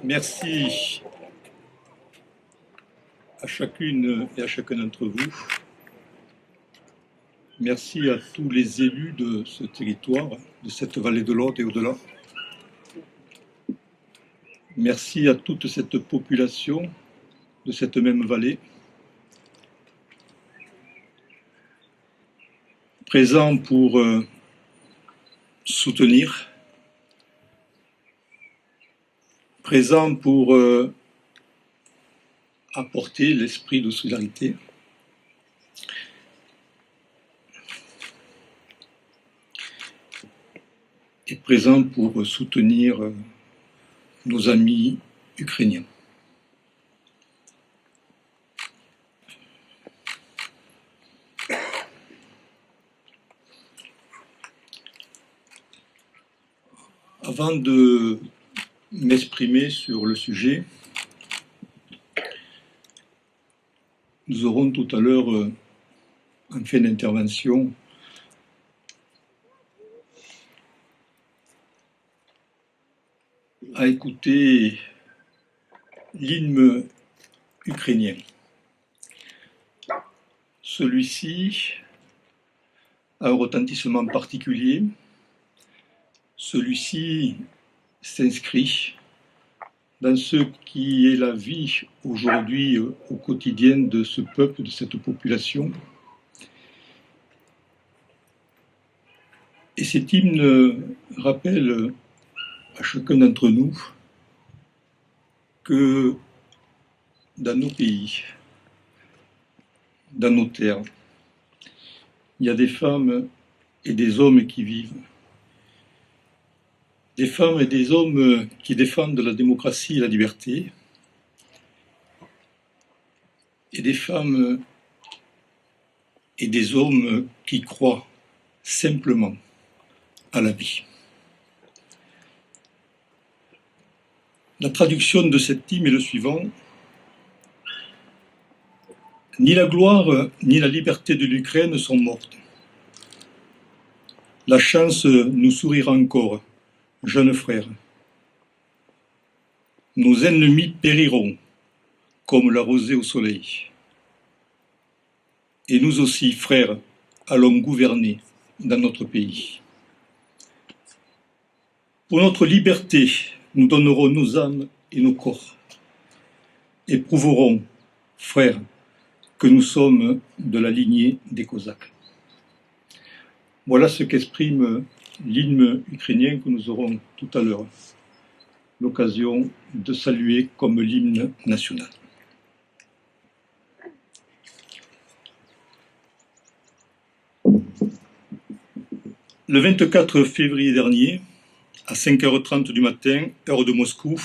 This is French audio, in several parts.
Merci à chacune et à chacun d'entre vous. Merci à tous les élus de ce territoire, de cette vallée de l'Aude et au-delà. Merci à toute cette population de cette même vallée, présent pour soutenir, présent pour apporter l'esprit de solidarité. Et présent pour soutenir nos amis ukrainiens. Avant de m'exprimer sur le sujet, nous aurons tout à l'heure, en fin d'intervention, à écouter l'hymne ukrainien. Celui-ci a un retentissement particulier. Celui-ci s'inscrit dans ce qui est la vie aujourd'hui au quotidien de ce peuple, de cette population. Et cet hymne rappelle à chacun d'entre nous que dans nos pays, dans nos terres, il y a des femmes et des hommes qui vivent. Des femmes et des hommes qui défendent la démocratie et la liberté. Et des femmes et des hommes qui croient simplement à la vie. La traduction de cet hymne est le suivant. Ni la gloire ni la liberté de l'Ukraine sont mortes. La chance nous sourira encore, jeunes frères. Nos ennemis périront comme la rosée au soleil. Et nous aussi, frères, allons gouverner dans notre pays. Pour notre liberté, nous donnerons nos âmes et nos corps. Et prouverons, frères, que nous sommes de la lignée des Cosaques. Voilà ce qu'exprime l'hymne ukrainien que nous aurons tout à l'heure l'occasion de saluer comme l'hymne national. Le 24 février dernier, à 5h30 du matin, heure de Moscou,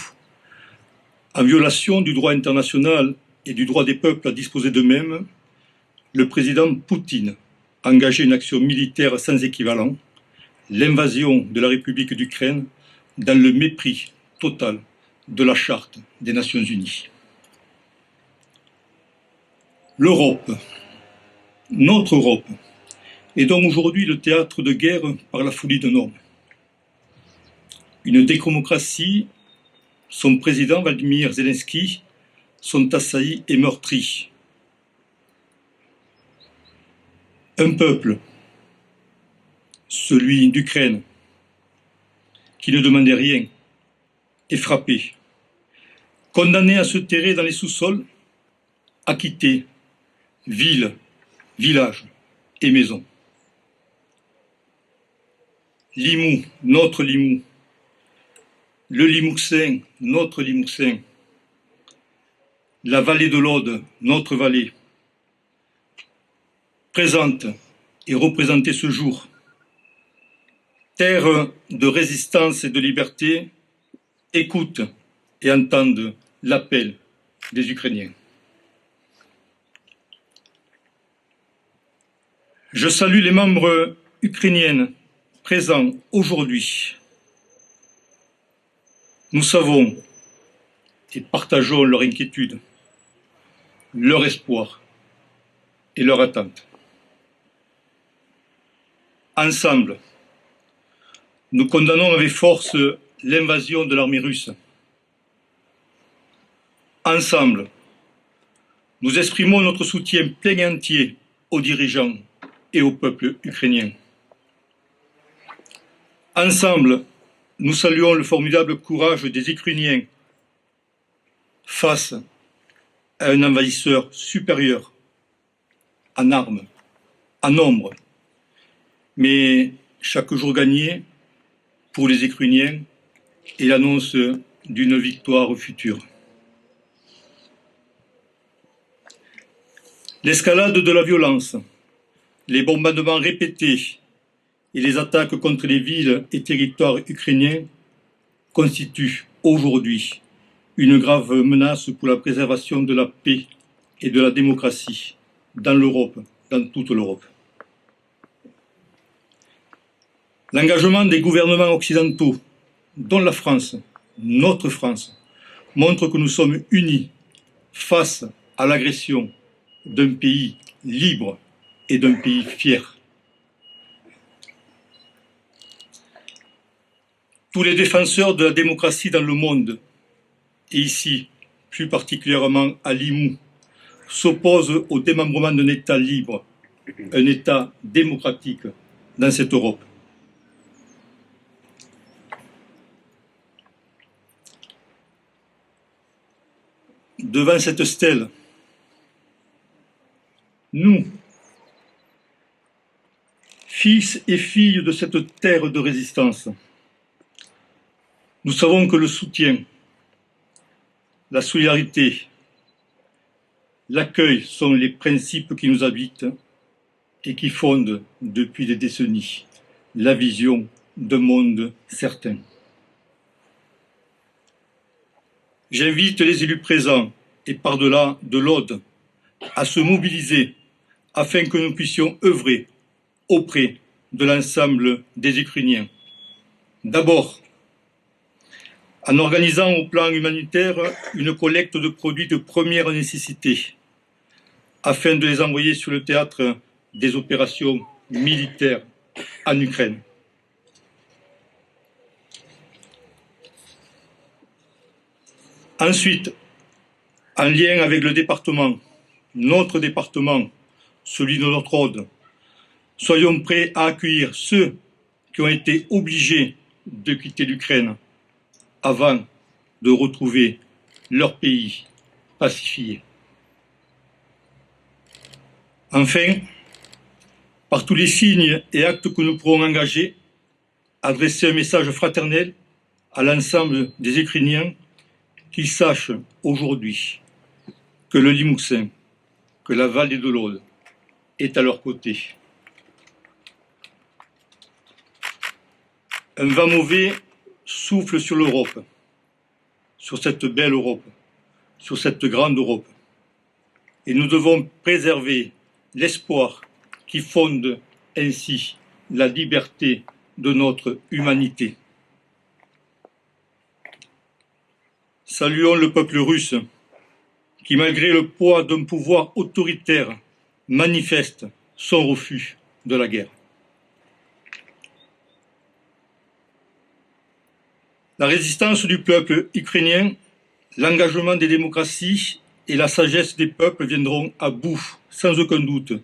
en violation du droit international et du droit des peuples à disposer d'eux-mêmes, le président Poutine a engagé une action militaire sans équivalent, l'invasion de la République d'Ukraine, dans le mépris total de la Charte des Nations Unies. L'Europe, notre Europe, est donc aujourd'hui le théâtre de guerre par la folie d'un homme. Une démocratie, son président Vladimir Zelensky, sont assaillis et meurtris. Un peuple, celui d'Ukraine, qui ne demandait rien, est frappé, condamné à se terrer dans les sous-sols, à quitter villes, villages et maisons. Limoux, notre Limoux, le Limousin, notre Limousin, la vallée de l'Aude, notre vallée, présente et représentée ce jour, terre de résistance et de liberté, écoute et entendent l'appel des Ukrainiens. Je salue les membres ukrainiennes présents aujourd'hui. Nous savons et partageons leur inquiétude, leur espoir et leur attente. Ensemble, nous condamnons avec force l'invasion de l'armée russe. Ensemble, nous exprimons notre soutien plein et entier aux dirigeants et au peuple ukrainien. Ensemble, nous saluons le formidable courage des Ukrainiens face à un envahisseur supérieur en armes, en nombre. Mais chaque jour gagné pour les Ukrainiens est l'annonce d'une victoire future. L'escalade de la violence, les bombardements répétés et les attaques contre les villes et territoires ukrainiens constituent aujourd'hui une grave menace pour la préservation de la paix et de la démocratie dans l'Europe, dans toute l'Europe. L'engagement des gouvernements occidentaux, dont la France, notre France, montre que nous sommes unis face à l'agression d'un pays libre et d'un pays fier. Tous les défenseurs de la démocratie dans le monde, et ici, plus particulièrement à Limoux, s'opposent au démembrement d'un État libre, un État démocratique dans cette Europe. Devant cette stèle, nous, fils et filles de cette terre de résistance, nous savons que le soutien, la solidarité, l'accueil sont les principes qui nous habitent et qui fondent depuis des décennies la vision d'un monde certain. J'invite les élus présents et par-delà de l'Aude à se mobiliser afin que nous puissions œuvrer auprès de l'ensemble des Ukrainiens. D'abord, en organisant au plan humanitaire une collecte de produits de première nécessité afin de les envoyer sur le théâtre des opérations militaires en Ukraine. Ensuite, en lien avec le département, notre département, celui de notre Aude, soyons prêts à accueillir ceux qui ont été obligés de quitter l'Ukraine avant de retrouver leur pays pacifié. Enfin, par tous les signes et actes que nous pourrons engager, adresser un message fraternel à l'ensemble des Ukrainiens qu'ils sachent aujourd'hui que le Limousin, que la vallée de l'Aude est à leur côté. Un vent mauvais souffle sur l'Europe, sur cette belle Europe, sur cette grande Europe. Et nous devons préserver l'espoir qui fonde ainsi la liberté de notre humanité. Saluons le peuple russe qui, malgré le poids d'un pouvoir autoritaire, manifeste son refus de la guerre. La résistance du peuple ukrainien, l'engagement des démocraties et la sagesse des peuples viendront à bout, sans aucun doute,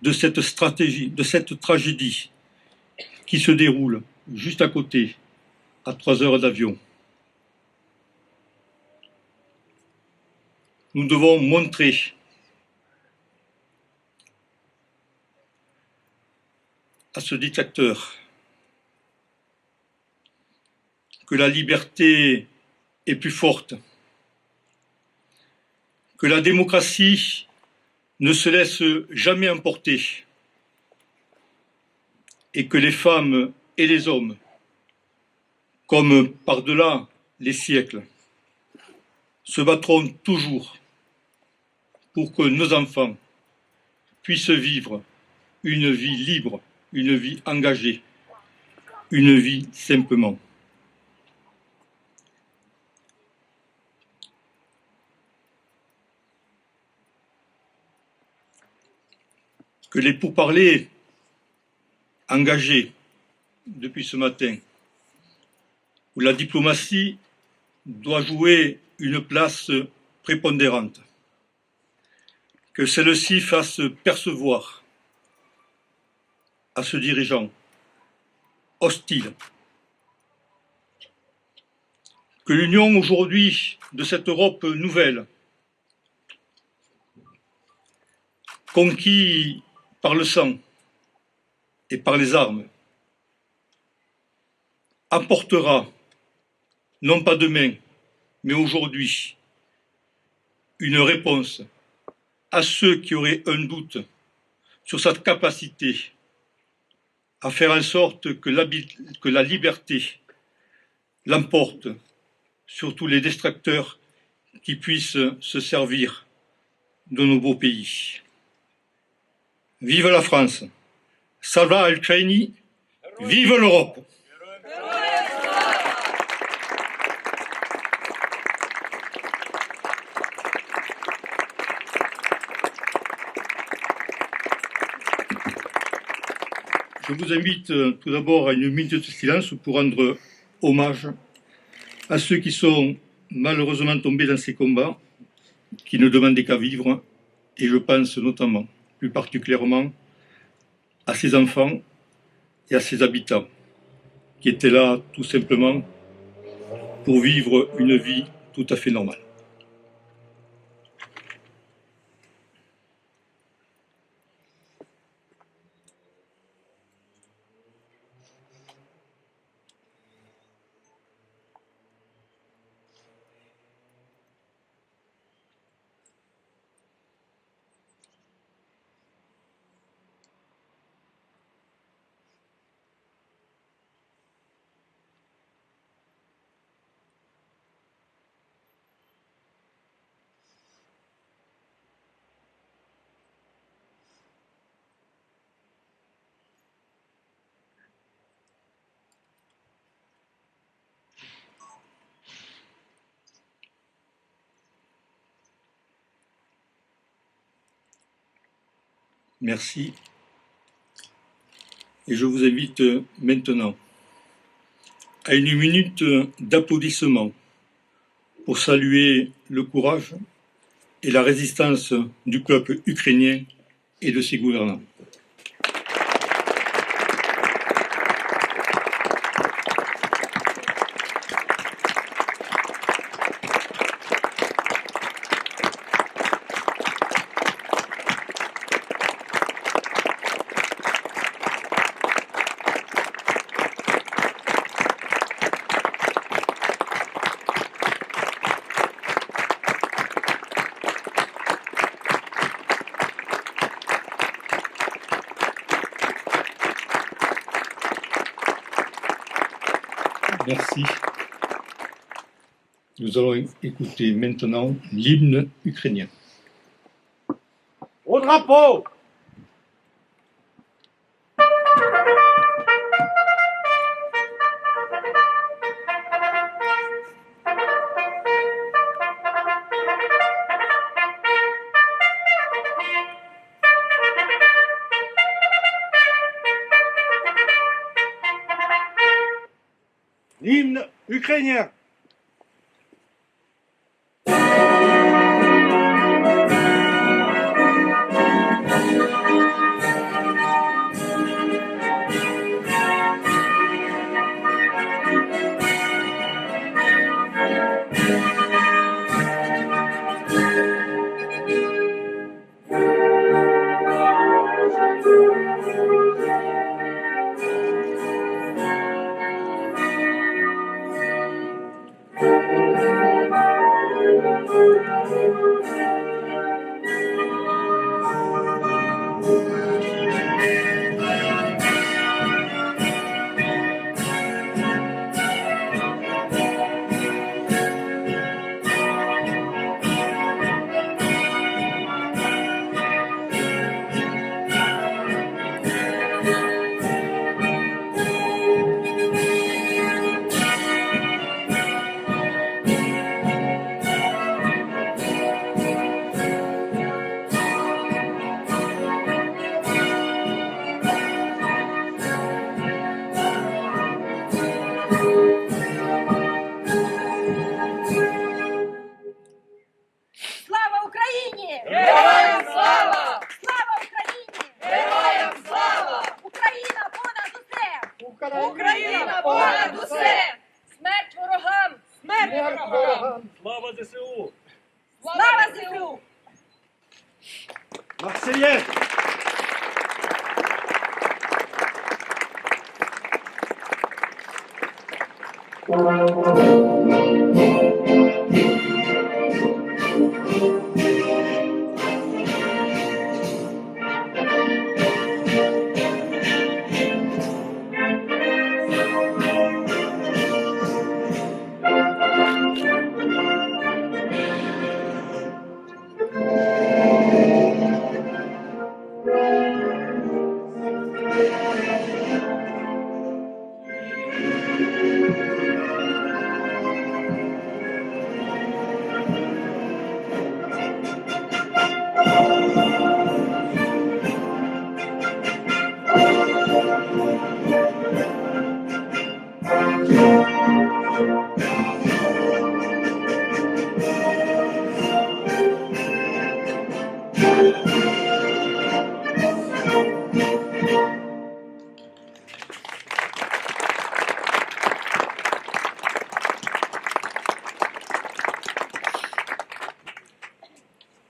de cette stratégie, de cette tragédie qui se déroule juste à côté, à 3 heures d'avion. Nous devons montrer à ce dictateur que la liberté est plus forte, que la démocratie ne se laisse jamais emporter et que les femmes et les hommes, comme par-delà les siècles, se battront toujours pour que nos enfants puissent vivre une vie libre, une vie engagée, une vie simplement. Que les pourparlers engagés depuis ce matin, où la diplomatie doit jouer une place prépondérante, que celle-ci fasse percevoir à ce dirigeant hostile que l'union aujourd'hui de cette Europe nouvelle, conquis par le sang et par les armes, apportera, non pas demain, mais aujourd'hui, une réponse à ceux qui auraient un doute sur sa capacité à faire en sorte que la liberté l'emporte sur tous les distracteurs qui puissent se servir de nos beaux pays. Vive la France, Salva Ucraini, vive l'Europe. Je vous invite tout d'abord à une minute de silence pour rendre hommage à ceux qui sont malheureusement tombés dans ces combats, qui ne demandaient qu'à vivre, et je pense notamment, plus particulièrement, à ces enfants et à ces habitants qui étaient là tout simplement pour vivre une vie tout à fait normale. Merci. Et je vous invite maintenant à une minute d'applaudissement pour saluer le courage et la résistance du peuple ukrainien et de ses gouvernants. Merci. Nous allons écouter maintenant l'hymne ukrainien. Au drapeau! L'hymne ukrainien. Слава ЗСУ! Слава ЗСУ! Marseillaise.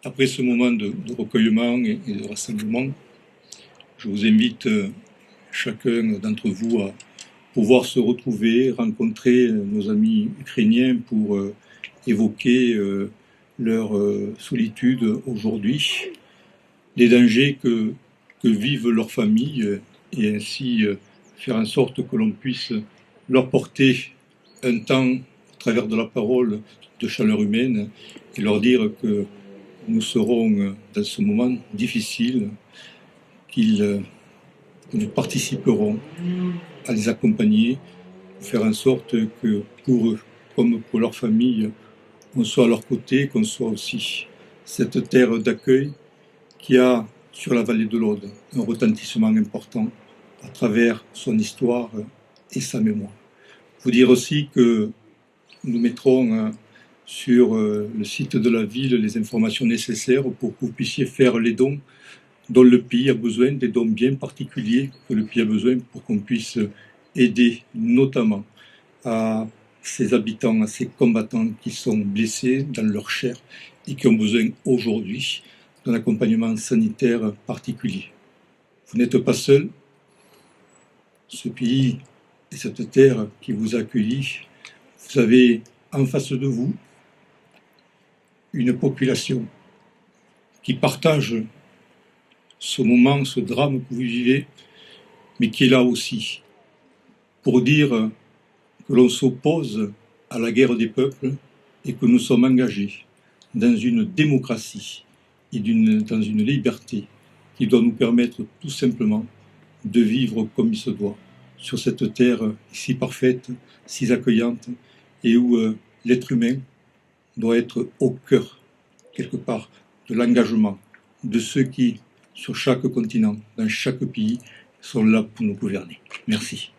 Après ce moment de recueillement et de rassemblement, je vous invite chacun d'entre vous à pouvoir se retrouver, rencontrer nos amis ukrainiens pour évoquer leur solitude aujourd'hui, les dangers que vivent leurs familles et ainsi faire en sorte que l'on puisse leur porter un temps, à travers de la parole, de chaleur humaine et leur dire que nous serons dans ce moment difficile, que nous participerons à les accompagner, pour faire en sorte que pour eux, comme pour leur famille, on soit à leur côté, qu'on soit aussi cette terre d'accueil qui a sur la vallée de l'Aude un retentissement important à travers son histoire et sa mémoire. Vous dire aussi que nous mettrons sur le site de la ville les informations nécessaires pour que vous puissiez faire les dons dont le pays a besoin, des dons bien particuliers que le pays a besoin pour qu'on puisse aider notamment à ces habitants, à ces combattants qui sont blessés dans leur chair et qui ont besoin aujourd'hui d'un accompagnement sanitaire particulier. Vous n'êtes pas seul. Ce pays et cette terre qui vous a accueilli, vous avez en face de vous une population qui partage ce moment, ce drame que vous vivez, mais qui est là aussi pour dire que l'on s'oppose à la guerre des peuples et que nous sommes engagés dans une démocratie et dans une liberté qui doit nous permettre tout simplement de vivre comme il se doit sur cette terre si parfaite, si accueillante et où l'être humain doit être au cœur, quelque part, de l'engagement de ceux qui, sur chaque continent, dans chaque pays, sont là pour nous gouverner. Merci.